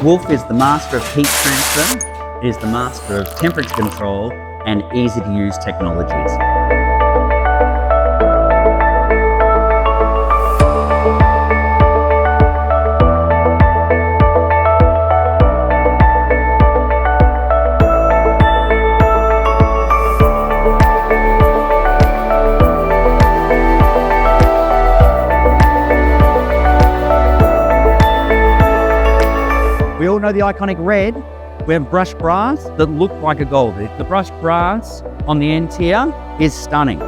Wolf is the master of heat transfer, is the master of temperature control and easy to use technologies. We all know the iconic red. We have brushed brass that look like a gold. The brushed brass on the end here is stunning.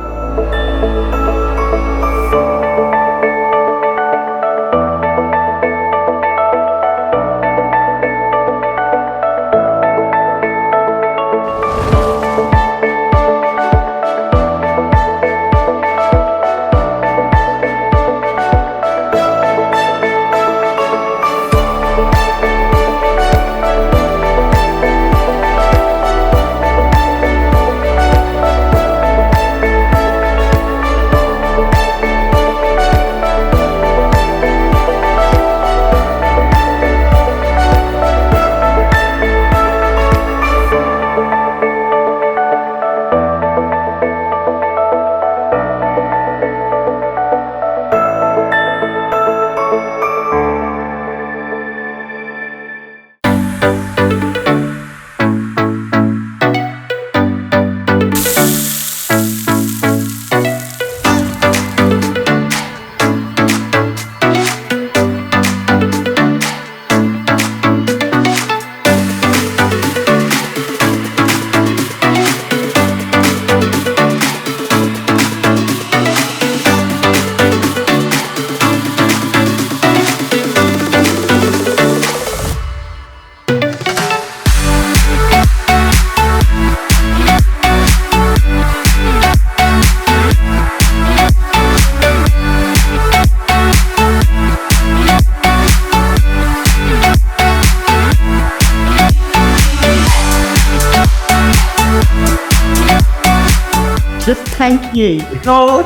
Just thank you for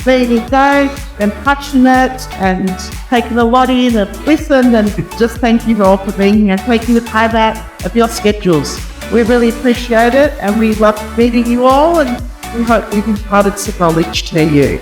being engaged and passionate and taking a lot in and listened, and just thank you all for being here and taking the time out of your schedules. We really appreciate it and we love meeting you all, and we hope we've imparted some knowledge to you.